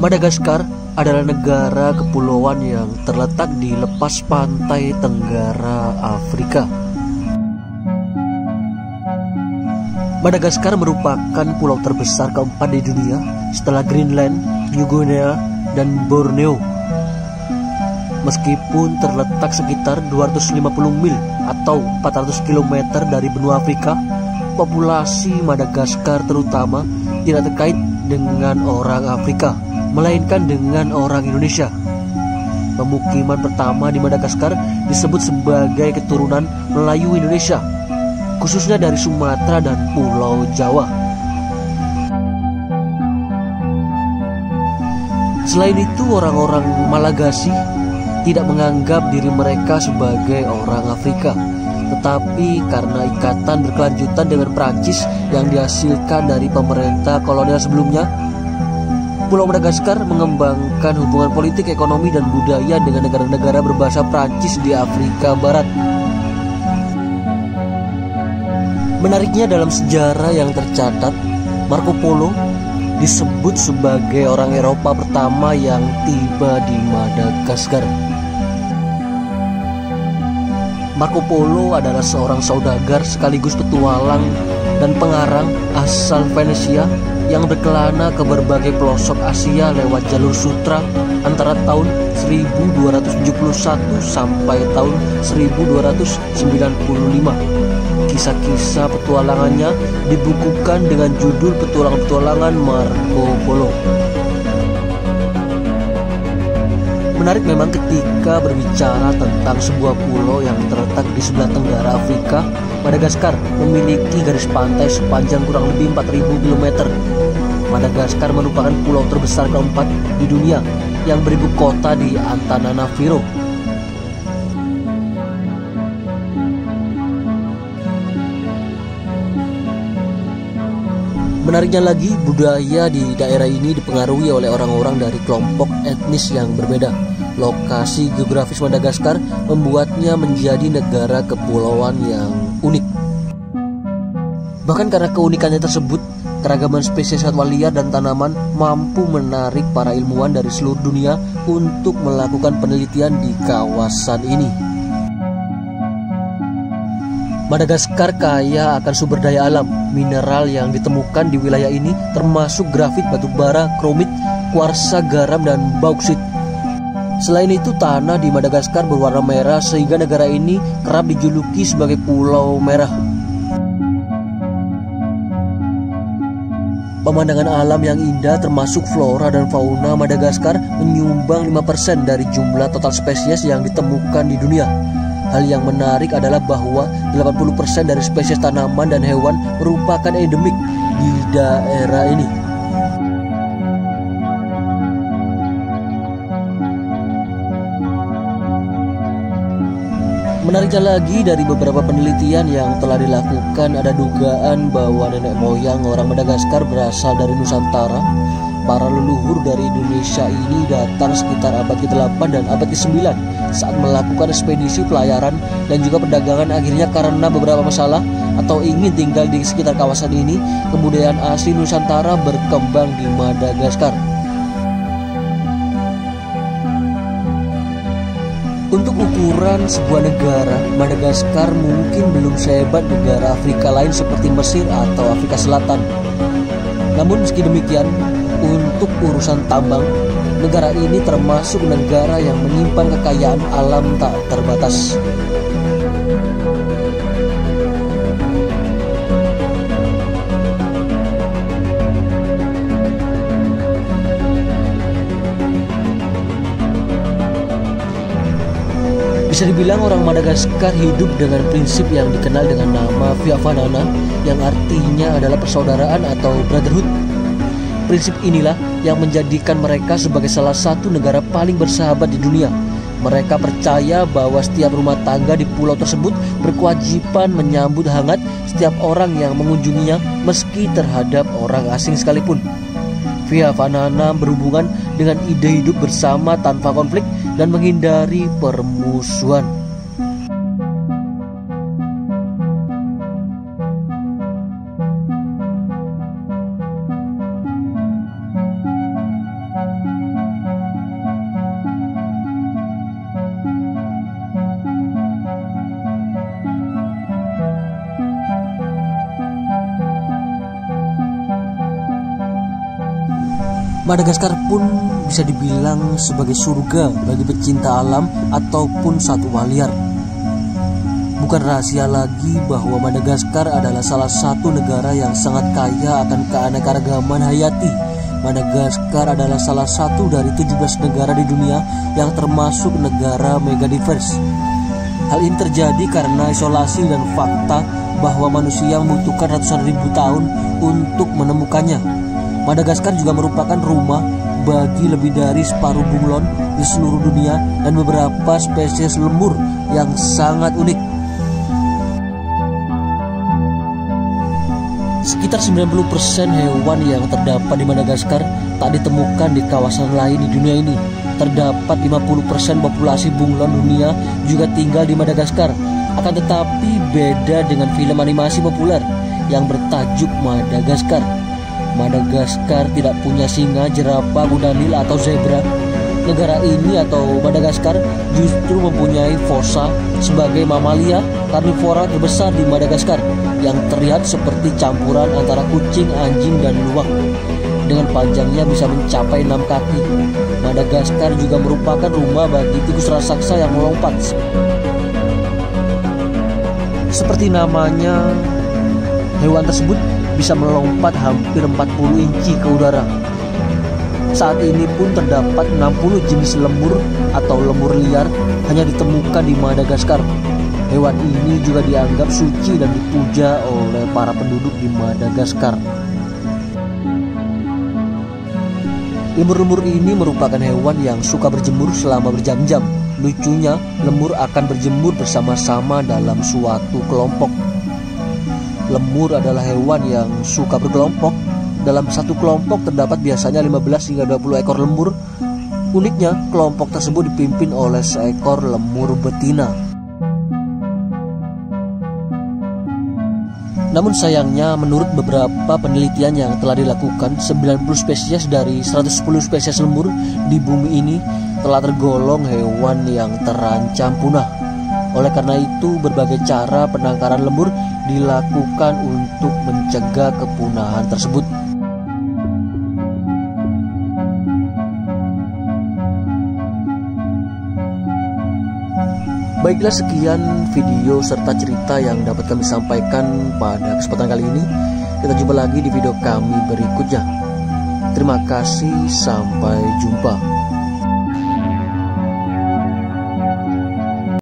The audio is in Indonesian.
Madagaskar adalah negara kepulauan yang terletak di lepas pantai tenggara Afrika. Madagaskar merupakan pulau terbesar keempat di dunia setelah Greenland, New Guinea, dan Borneo. Meskipun terletak sekitar 250 mil atau 400 km dari benua Afrika, populasi Madagaskar terutama tidak terkait dengan orang Afrika, melainkan dengan orang Indonesia. Pemukiman pertama di Madagaskar disebut sebagai keturunan Melayu Indonesia, khususnya dari Sumatera dan Pulau Jawa. Selain itu, orang-orang Malagasy tidak menganggap diri mereka sebagai orang Afrika, tetapi karena ikatan berkelanjutan dengan Prancis yang dihasilkan dari pemerintah kolonial sebelumnya, Pulau Madagaskar mengembangkan hubungan politik, ekonomi, dan budaya dengan negara-negara berbahasa Prancis di Afrika Barat. Menariknya, dalam sejarah yang tercatat, Marco Polo disebut sebagai orang Eropa pertama yang tiba di Madagaskar. Marco Polo adalah seorang saudagar sekaligus petualang dan pengarang asal Venesia yang berkelana ke berbagai pelosok Asia lewat jalur sutra antara tahun 1271 sampai tahun 1295. Kisah-kisah petualangannya dibukukan dengan judul Petualangan-Petualangan Marco Polo. Menarik memang ketika berbicara tentang sebuah pulau yang terletak di sebelah tenggara Afrika, Madagaskar memiliki garis pantai sepanjang kurang lebih 4.000 km. Madagaskar merupakan pulau terbesar keempat di dunia yang beribu kota di Antananarivo. Menariknya lagi, budaya di daerah ini dipengaruhi oleh orang-orang dari kelompok etnis yang berbeda. Lokasi geografis Madagaskar membuatnya menjadi negara kepulauan yang unik. Bahkan karena keunikannya tersebut, keragaman spesies satwa liar dan tanaman mampu menarik para ilmuwan dari seluruh dunia untuk melakukan penelitian di kawasan ini. Madagaskar kaya akan sumber daya alam. Mineral yang ditemukan di wilayah ini termasuk grafit, batu bara, kromit, kuarsa, garam, dan bauksit. Selain itu, tanah di Madagaskar berwarna merah sehingga negara ini kerap dijuluki sebagai Pulau Merah. Pemandangan alam yang indah termasuk flora dan fauna Madagaskar menyumbang 5% dari jumlah total spesies yang ditemukan di dunia. Hal yang menarik adalah bahwa 80% dari spesies tanaman dan hewan merupakan endemik di daerah ini. Menariknya lagi, dari beberapa penelitian yang telah dilakukan, ada dugaan bahwa nenek moyang orang Madagaskar berasal dari Nusantara. Para leluhur dari Indonesia ini datang sekitar abad ke-8 dan abad ke-9 saat melakukan ekspedisi pelayaran dan juga perdagangan. Akhirnya karena beberapa masalah atau ingin tinggal di sekitar kawasan ini, kebudayaan asli Nusantara berkembang di Madagaskar. Untuk ukuran sebuah negara, Madagaskar mungkin belum sehebat negara Afrika lain seperti Mesir atau Afrika Selatan. Namun meski demikian, untuk urusan tambang, negara ini termasuk negara yang menyimpan kekayaan alam tak terbatas. Bisa dibilang orang Madagaskar hidup dengan prinsip yang dikenal dengan nama Fiavanana, yang artinya adalah persaudaraan atau brotherhood. Prinsip inilah yang menjadikan mereka sebagai salah satu negara paling bersahabat di dunia. Mereka percaya bahwa setiap rumah tangga di pulau tersebut berkewajiban menyambut hangat setiap orang yang mengunjunginya, meski terhadap orang asing sekalipun. Fiavanana berhubungan dengan ide hidup bersama tanpa konflik dan menghindari permusuhan. Madagaskar pun bisa dibilang sebagai surga bagi pecinta alam ataupun satwa liar. Bukan rahasia lagi bahwa Madagaskar adalah salah satu negara yang sangat kaya akan keanekaragaman hayati. Madagaskar adalah salah satu dari 17 negara di dunia yang termasuk negara megadiverse. Hal ini terjadi karena isolasi dan fakta bahwa manusia membutuhkan ratusan ribu tahun untuk menemukannya. Madagaskar juga merupakan rumah bagi lebih dari separuh bunglon di seluruh dunia dan beberapa spesies lemur yang sangat unik. Sekitar 90% hewan yang terdapat di Madagaskar tak ditemukan di kawasan lain di dunia ini. Terdapat 50% populasi bunglon dunia juga tinggal di Madagaskar. Akan tetapi beda dengan film animasi populer yang bertajuk Madagaskar. Madagaskar tidak punya singa, jerapah, kuda nil atau zebra. Negara ini atau Madagaskar justru mempunyai fossa sebagai mamalia karnivora terbesar di Madagaskar yang terlihat seperti campuran antara kucing, anjing, dan luwak. Dengan panjangnya bisa mencapai 6 kaki. Madagaskar juga merupakan rumah bagi tikus raksasa yang melompat. Seperti namanya, hewan tersebut bisa melompat hampir 40 inci ke udara. Saat ini pun terdapat 60 jenis lemur atau lemur liar hanya ditemukan di Madagaskar. Hewan ini juga dianggap suci dan dipuja oleh para penduduk di Madagaskar. Lemur-lemur ini merupakan hewan yang suka berjemur selama berjam-jam. Lucunya, lemur akan berjemur bersama-sama dalam suatu kelompok. Lemur adalah hewan yang suka berkelompok. Dalam satu kelompok terdapat biasanya 15 hingga 20 ekor lemur. Uniknya, kelompok tersebut dipimpin oleh seekor lemur betina. Namun sayangnya, menurut beberapa penelitian yang telah dilakukan, 90 spesies dari 110 spesies lemur di bumi ini telah tergolong hewan yang terancam punah. Oleh karena itu, berbagai cara penangkaran lemur dilakukan untuk mencegah kepunahan tersebut. Baiklah, sekian video serta cerita yang dapat kami sampaikan pada kesempatan kali ini. Kita jumpa lagi di video kami berikutnya. Terima kasih, sampai jumpa.